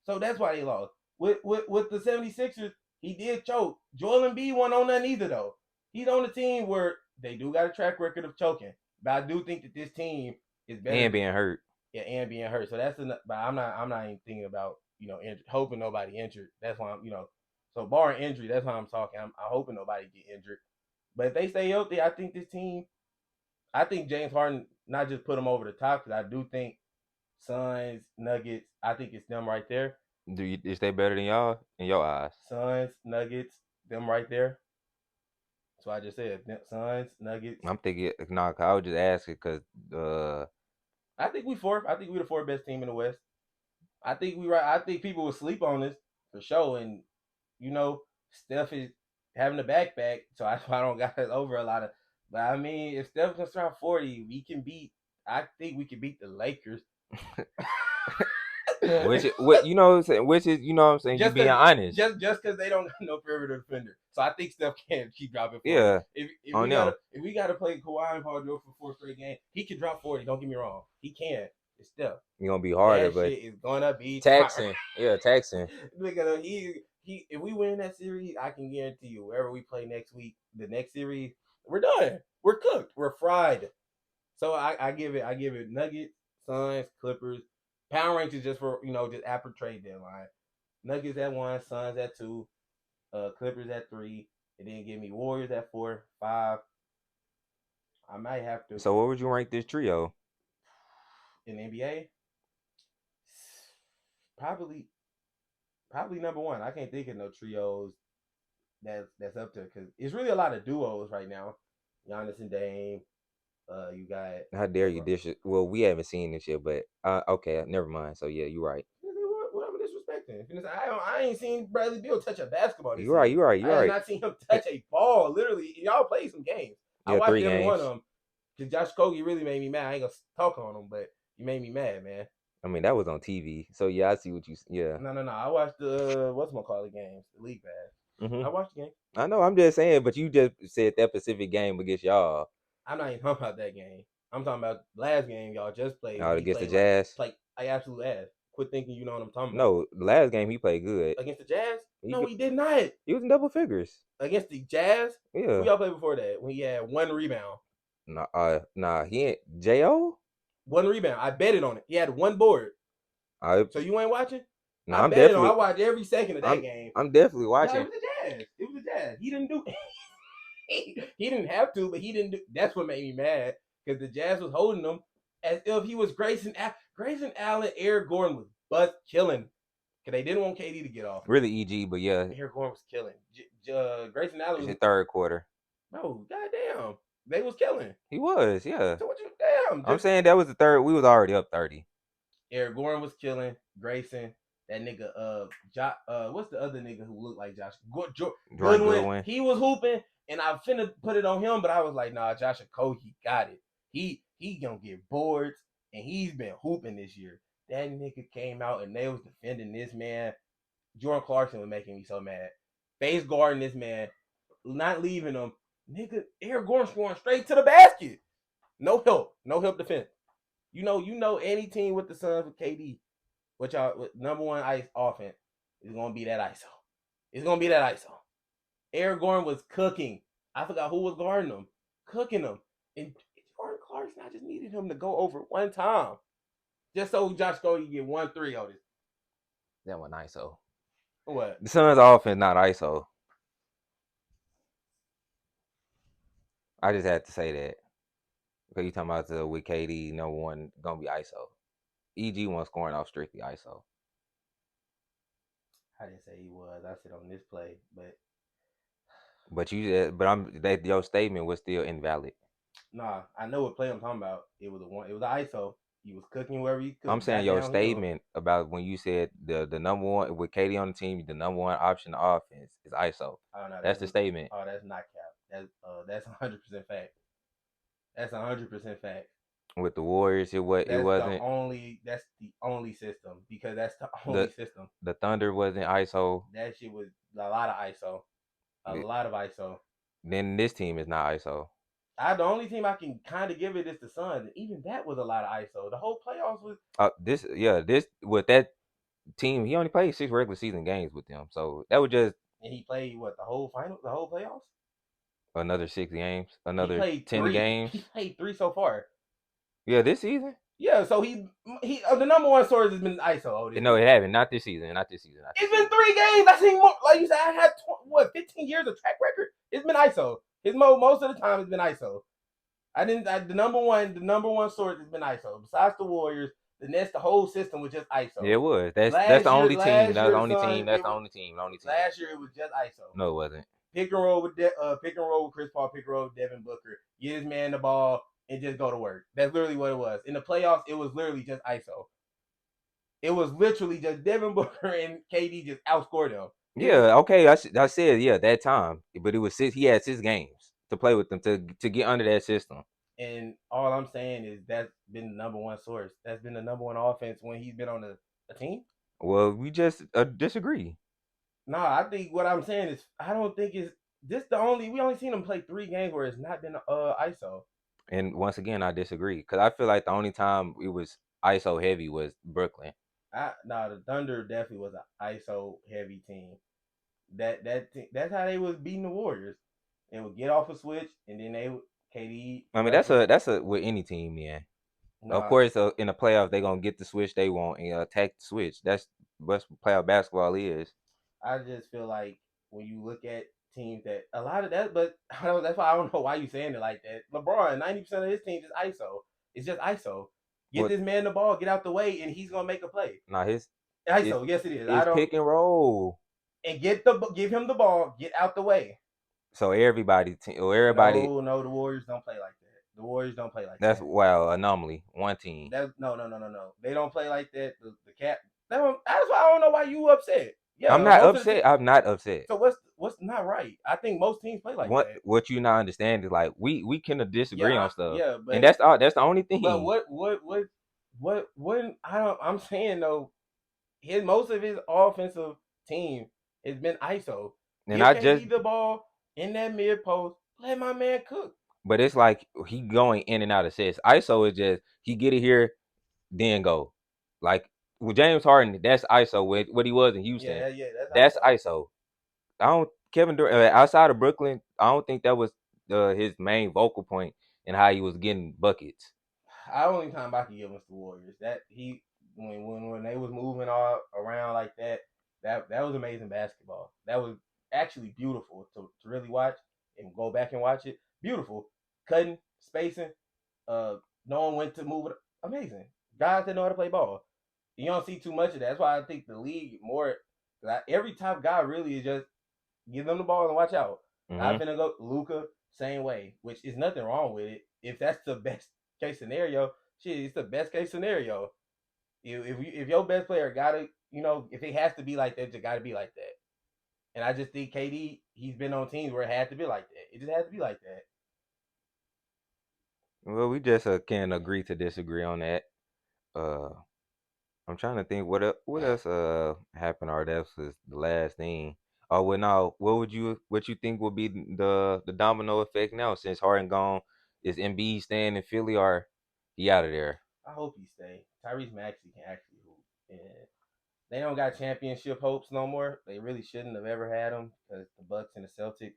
so that's why they lost. With the 76ers, he did choke. Joel Embiid wasn't on nothing either though. He's on a team where they do got a track record of choking, but I do think that this team is better And than being hurt. yeah, and being hurt. So that's but I'm not even thinking about hoping nobody injured. That's why I'm. So barring injury, that's how I'm talking. I'm hoping nobody get injured. But if they stay healthy, I think this team. I think James Harden not just put them over the top because I do think Suns, Nuggets. I think it's them right there. Is they better than y'all in your eyes? Suns, Nuggets, them right there. So I just said Suns, Nuggets. I'm thinking no. I was just asking because I think we fourth. I think we the fourth best team in the West. I think we right. I think people will sleep on us for sure. And you know, Steph is having a backpack, so that's why I don't got us over a lot of. But I mean, if Steph can start 40, we can beat. I think we can beat the Lakers. which what you know what I'm saying, which is you know what I'm saying, you just being cause honest. just cause they don't got no perimeter defender. So I think Steph can keep dropping 40. Yeah, on them. If we gotta play Kawhi and Paul George for 4 straight games, he can drop 40. Don't get me wrong. He can. It's Steph. You're gonna be harder, That but shit is gonna be fire. taxing. Yeah, taxing. Because he if we win that series, I can guarantee you, wherever we play next week, the next series, we're done. We're cooked. We're fried. So I give it Nuggets, Suns, Clippers. Power rankings just for just after trade deadline. Nuggets at 1, Suns at 2, Clippers at 3, and then give me Warriors at 4, 5. I might have to So what would you rank this trio? in the NBA. Probably probably number one. I can't think of no trios that's up there because it's really a lot of duos right now. Giannis and Dame. You got How dare you dish it? Well, we haven't seen this yet, but okay, never mind. So yeah, you're right. what am I disrespecting? I ain't seen Bradley Beal touch a basketball this You're right. season. You're right. I You're have right. not seen him touch a ball. Literally, y'all played some games. I Yeah, watched three every one of games. them because Josh Kogi really made me mad. I ain't gonna talk on him, but you made me mad, man. I mean, that was on TV. So yeah, I see what you. Yeah. No. I watched the what's my call the games, the league pass. I watched the game. I know. I'm just saying, but you just said that Pacific game against y'all. I'm not even talking about that game. I'm talking about last game y'all just played when he Against the played like Jazz. absolute ass. Quit thinking you know what I'm talking about. No, the last game he played good. Against the Jazz? He No, he did not. he was in double figures. Against the Jazz? Who Yeah. y'all played before that? When he had one rebound. Nah, he ain't Jo. One rebound. I betted on it. He had one board. I So you ain't watching? no, I I'm betted on. I definitely watched every second of that I'm game. I'm definitely No, it watching. was the Jazz. It was the Jazz. He didn't do. He didn't have to, but he didn't do. That's what made me mad because the Jazz was holding him as if he was Grayson Allen. Eric Gordon was butt killing because they didn't want KD to get off. Really, EG, but yeah, Eric Gordon was killing. Grayson Allen it's was the third quarter. bro. Goddamn, they was killing. He was, yeah. So what you damn? I'm saying that was the third. We was already up 30. Eric Gordon was killing. Grayson, that nigga, what's the other nigga who looked like Josh? Jordan Goodwin. Goodwin. He was hooping, and I finna put it on him, but I was like, nah, Josh Okogie got it. He gonna get boards, and he's been hooping this year. That nigga came out and they was defending this man. Jordan Clarkson was making me so mad. Face guarding this man, not leaving him. Nigga, Eric Gordon's going straight to the basket. No help defense. You know any team with the Suns with KD, what y'all with number one ice offense is gonna be that ISO. It's gonna be that ISO. Eric Gordon was cooking. I forgot who was guarding him, cooking him, and Jordan Clarkson. I just needed him to go over one time, just so Josh Cody get 1-3 on this. That one ISO. What? The Suns offense not ISO. I just had to say that because you talking about with KD number one gonna be ISO. EG one scoring off strictly ISO. I didn't say he was. I said on this play, But your statement was still invalid. nah, I know what play I'm talking about. It was a one. It was an ISO. He was cooking wherever he I'm could. saying Got your downhill. statement about when you said the number one with KD on the team, the number one option offense is ISO. Oh no, That's the statement. that's not cap. That's 100% fact. That's 100% fact. With the Warriors, it wasn't That's the only system because that's the only the system. the Thunder wasn't ISO. That shit was a lot of ISO, a lot of ISO. Then this team is not ISO. The only team I can kind of give it is the Suns. Even that was a lot of ISO. The whole playoffs was. This with that team, he only played 6 regular season games with them, so that was just And he played what, the whole final, the whole playoffs. another 6 games, He another played 10 three. games. He played three so far. Yeah, this season. Yeah, so he the number one source has been ISO all this No, it season. haven't. Not this season. Not this season. Not this It's been season. 3 games. I seen more. Like you said, I had 15 years of track record. It's been ISO. His most of the time it's been ISO. The number one source has been ISO. Besides the Warriors, the Nets, the whole system was just Yeah, ISO. it was. That's the only team. Last That's the year, only son, team. That's it the was only team. The only team. last year it was just ISO. No, it wasn't. Pick and roll with Chris Paul, pick and roll with Devin Booker. Get his man the ball and just go to work. That's literally what it was. In the playoffs, it was literally just ISO. It was literally just Devin Booker and KD just outscored them. Yeah, okay. I said yeah that time, but it was six. He had 6 games to play with them to get under that system. And all I'm saying is that's been the number one source. That's been the number one offense when he's been on a team. Well, we just disagree. Nah, I think what I'm saying is I don't think it's this the only we only seen him play 3 games where it's not been ISO. And once again, I disagree because I feel like the only time it was ISO heavy was Brooklyn. The Thunder definitely was an ISO heavy team. That's how they was beating the Warriors. They would get off a switch and then they would KD I mean, pressure them. that's a with any team, yeah. Of Nah, course, in the playoffs, they're gonna get the switch they want and attack the switch. That's what playoff basketball is. I just feel like when you look at teams that a lot of that, but that's why I don't know why you saying it like that. LeBron, 90% of his team is ISO. It's just ISO. Get But this man the ball, get out the way, and he's gonna make a play. nah, it ISO, yes it is. I is don't pick and roll. and give him the ball, get out the way. So everybody, No, the Warriors don't play like that. The Warriors don't play like that's that. wow anomaly. One team. That's no. They don't play like that. The cat. That's why I don't know why you upset. I'm Yeah, not most of the upset. team. I'm not upset. So what's not right? I think most teams play like that. What you not understand is like we can disagree on stuff, Yeah, and that's the only but thing. what I don't I'm saying though, his most of his offensive team has been ISO. And Give I just, KD the ball in that mid post, let my man cook. but it's like he going in and out of sets. ISO is just he get it here, then go. Like with James Harden, that's ISO. With what he was in Houston, That's that's ISO. ISO. I don't Kevin Durant outside of Brooklyn. I don't think that was his main vocal point in how he was getting buckets. I only time I can give was the Warriors. That he when they was moving all around like that, that was amazing basketball. That was actually beautiful to really watch and go back and watch it. Beautiful, cutting, spacing, knowing when to move it. Amazing. Guys that know how to play ball. You don't see too much of that. That's why I think the league more. Like, every top guy really is just give them the ball and watch out. Hmm. Not finna go Luca same way, which is nothing wrong with it. If that's the best case scenario, shit, it's the best case scenario. If your best player gotta, if it has to be like that, it gotta be like that. And I just think KD, he's been on teams where it had to be like that. It just had to be like that. Well, we just can agree to disagree on that. Uh, I'm trying to think what else happened or that was the last thing. Oh well, now what you think would be the domino effect now since Harden gone? Is Embiid staying in Philly or he out of there? I hope he stay. Tyrese Maxey can actually hoop. And they don't got championship hopes no more. They really shouldn't have ever had them because the Bucks and the Celtics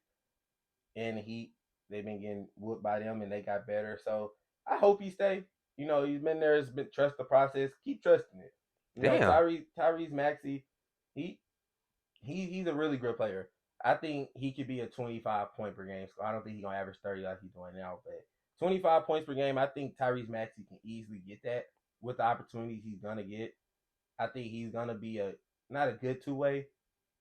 and the Heat, they've been getting whooped by them and they got better. So I hope he stay. He's been there. It's been trust the process. Keep trusting it. Damn. Tyrese Maxey, he he's a really good player. I think he could be a 25 point per game. So I don't think he's gonna average 30 like he's doing now, but 25 points per game, I think Tyrese Maxey can easily get that with the opportunities he's gonna get. I think he's gonna be a not a good two way,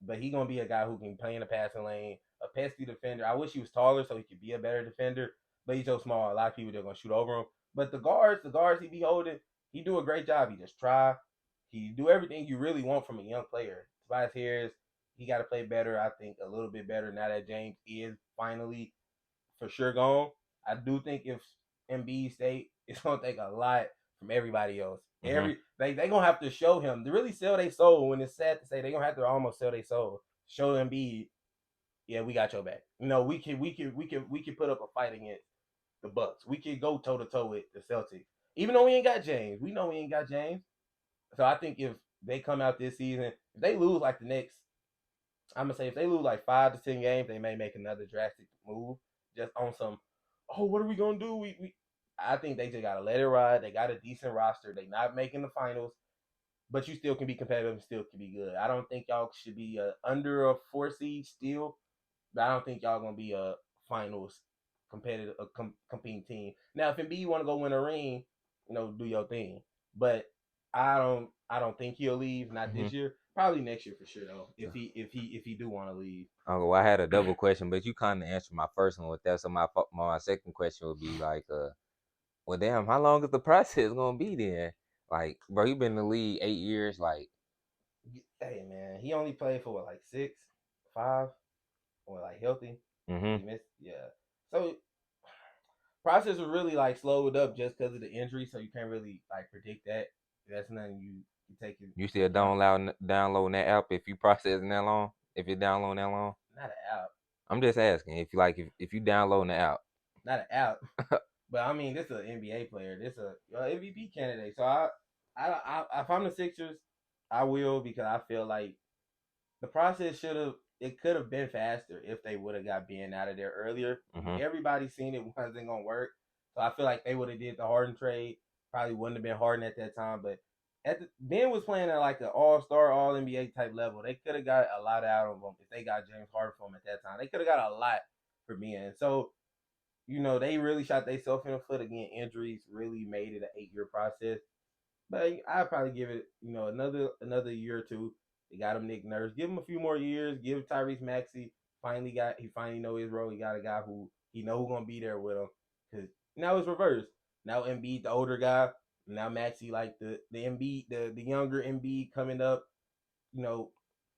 but he's gonna be a guy who can play in the passing lane, a pesky defender. I wish he was taller so he could be a better defender, but he's so small. A lot of people are gonna shoot over him. But the guards he be holding, he do a great job. He just try. He do everything you really want from a young player. Tobias Harris, he got to play better. I think a little bit better now that James is finally for sure gone. I do think if Embiid stay, it's gonna take a lot from everybody else. Hmm. They gonna have to show him to really sell their soul. When it's sad to say, they gonna have to almost sell their soul. Show Embiid, yeah, we got your back. We can put up a fight against the Bucks. We can go toe to toe with the Celtics. Even though we ain't got James, we know we ain't got James. So I think if they come out this season, if they lose like the next, I'm gonna say if they lose like 5 to 10 games, they may make another drastic move just on some. Oh, what are we gonna do? We I think they just gotta let it ride. They got a decent roster. They not making the finals, but you still can be competitive and still can be good. I don't think y'all should be under a 4 seed still, but I don't think y'all gonna be a finals competitive competing team. Now, if Embiid want to go win a ring, do your thing. But I don't think he'll leave. Not Mm-hmm. this year. Probably next year for sure though. If he do want to leave. Okay, well, I had a double question, but you kind of answered my first one with that. So my second question would be like, well, damn, how long is the process gonna be then? Like, bro, you been in the league 8 years. Like, Hey man, he only played for what, like 6, 5, or like healthy. mm-hmm. He missed, yeah. So process was really like slowed up just because of the injury, so you can't really like predict that. That's nothing you take You into still account. downloading that app if you processing that long? If you're downloading that long? Not an app, I'm just asking if you like if you downloading the app. not an app. But I mean, this is an NBA player. This is a MVP candidate. So if I'm the Sixers, I will, because I feel like the process could have been faster if they would have got Ben out of there earlier. Mm-hmm. Everybody seen it wasn't gonna work, so I feel like they would have did the Harden trade. Probably wouldn't have been Harden at that time, but Ben was playing at like an All Star, All NBA type level. They could have got a lot out of him if they got James Harden from him at that time. They could have got a lot for Ben. So they really shot themselves in the foot again. Injuries really made it an 8-year process. But I'd probably give it, another year or two. They got him Nick Nurse. Give him a few more years. Give Tyrese Maxey. He finally know his role. He got a guy who he know who gonna be there with him. Cause now it's reversed. Now Embiid, the older guy. Now Maxey, like the Embiid, the younger Embiid coming up. You know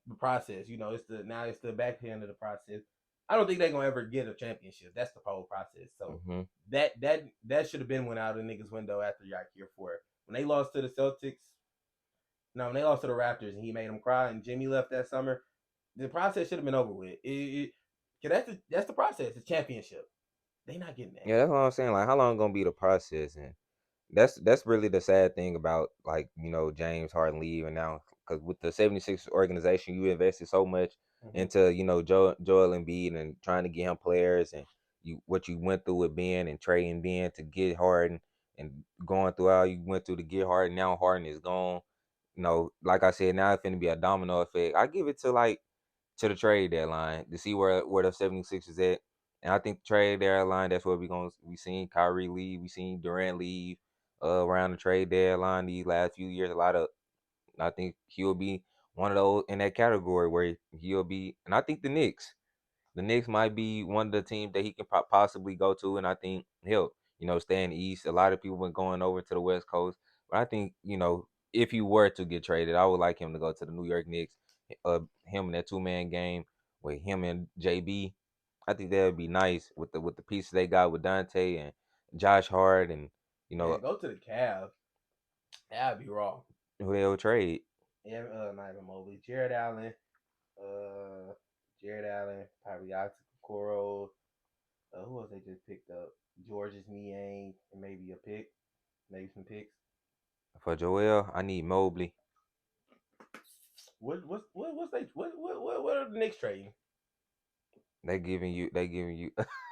the process. It's the back end of the process. I don't think they're gonna ever get a championship. That's the whole process. So Mm-hmm. that should have been went out of the niggas' window after y'all year 4. When they lost to the Celtics, no, when they lost to the Raptors and he made them cry and Jimmy left that summer, the process should have been over with. That's the process. It's championship. They not getting that. Yeah, that's what I'm saying. Like, how long gonna be the process? And that's really the sad thing about, like, James Harden leaving now, because with the 76 organization, you invested so much Mm-hmm. into Joel Embiid and trying to get him players, and what you went through with Ben and trading Ben to get Harden, and going through all you went through to get Harden. Now Harden is gone. Like I said, now it's gonna be a domino effect. I give it to the trade deadline to see where the 76ers at. And I think the trade deadline, that's where we seen Kyrie leave, we seen Durant leave around the trade deadline these last few years. I think he'll be one of those in that category where he'll be, and I think the Knicks might be one of the teams that he can possibly go to, and I think he'll, stay in the East. A lot of people been going over to the West Coast, but I think, if he were to get traded, I would like him to go to the New York Knicks. Him in that 2-man game with him and JB, I think that would be nice with the pieces they got with Dante and Josh Hart, and Man, go to the Cavs. That'd be wrong. who they'll trade. Yeah, not even Mobley. Uh, Jared Allen, probably Isaac Okoro. Who else they just picked up? George's Niang, and maybe a pick, maybe some picks. For Joel, I need Mobley. What are the Knicks trading? They giving you.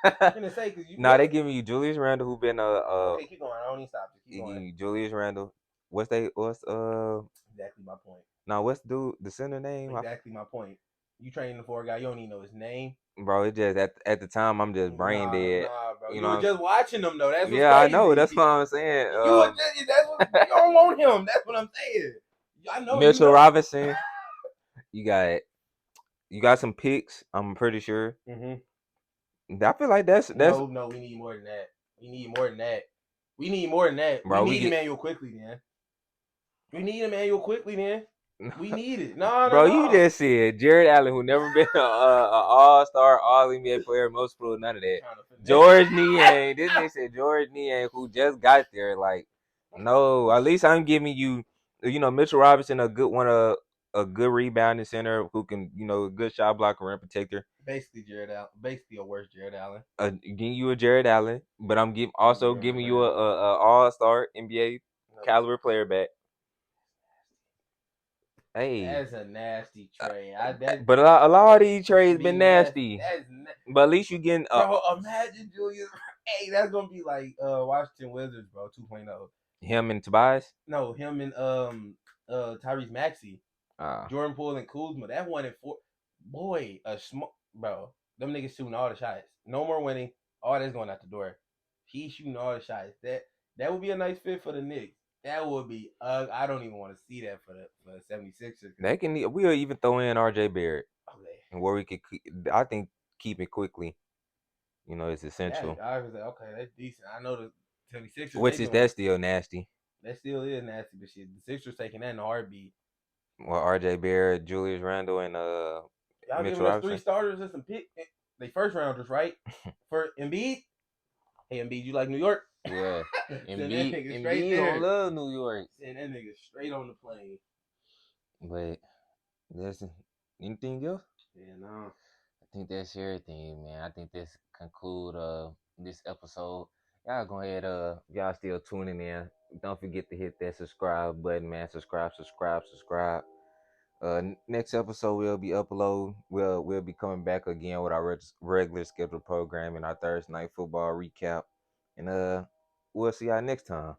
I'm gonna say because Nah, they giving you Julius Randle, who been okay, keep going. I don't need to stop. Just keep they going. giving you Julius Randle. What's Exactly my point. now what's the center name? Exactly my point. You training the four guy, you don't even know his name. Bro, it just at the time I'm just brain dead. Nah, bro. You You know were what I'm just watching them though. That's what's Yeah, I know. crazy. That's what I'm saying. You were just that's what you don't want him. That's what I'm saying. I know you Mitchell know. Robinson. You got some picks. I'm pretty sure. Mm-hmm. I feel like that's No, we need more than that. We need more than that. We need more than that. We bro. We need get Emmanuel quickly, then. We need Emmanuel quickly, then. We need it. No, no, bro. You no. just said Jared Allen, who never been a All Star, All NBA player, most pro, none of that. Trying to George finesse. Niang. This nigga said George Niang, who just got there. Like, no, at least I'm giving you, Mitchell Robinson, a good rebounding center who can, a good shot blocker, rim protector. Basically, Jared Allen. Basically, a worse Jared Allen. Giving you a Jared Allen, but I'm Give also Jared giving you Allen. a All Star NBA No, caliber player back. Hey, That's a nasty trade. I that but a lot of these trades be been nasty. nasty. But at least you getting Bro, imagine Julius. Hey, that's gonna be like Washington Wizards, bro, 2.0. him and Tobias. No, him and Tyrese Maxey, Uh, Jordan Poole and Kuzma. That 1-4. Boy, a small bro. Them niggas shooting all the shots. No more winning. All that's going out the door. He's shooting all the shots. That would be a nice fit for the Knicks. That would be. I don't even want to see that for the 76ers. they can. We'll even throw in R.J. Barrett, Okay. and where we could. I think keep it quickly. It's Yeah, essential. I was like, okay, that's decent. I know the 76ers, Which they is doing that still nasty? that still is nasty, but shit, the Sixers taking that in a heartbeat. Well, R.J. Barrett, Julius Randle, and Y'all giving Mitchell us three Robinson. starters and some pick. They first rounders, right? For Embiid. Hey, Embiid, you like New York? Yeah, Send that Embiid, nigga straight Embiid gonna there. love New York, Send that nigga straight on the plane. but there's anything else. Yeah, no. I think that's everything, man. I think this conclude this episode. Y'all go ahead, y'all still tuning in. Don't forget to hit that subscribe button, man. Subscribe, subscribe, subscribe. Next episode we'll be upload. We'll be coming back again with our regular scheduled program and our Thursday night football recap. And we'll see y'all next time.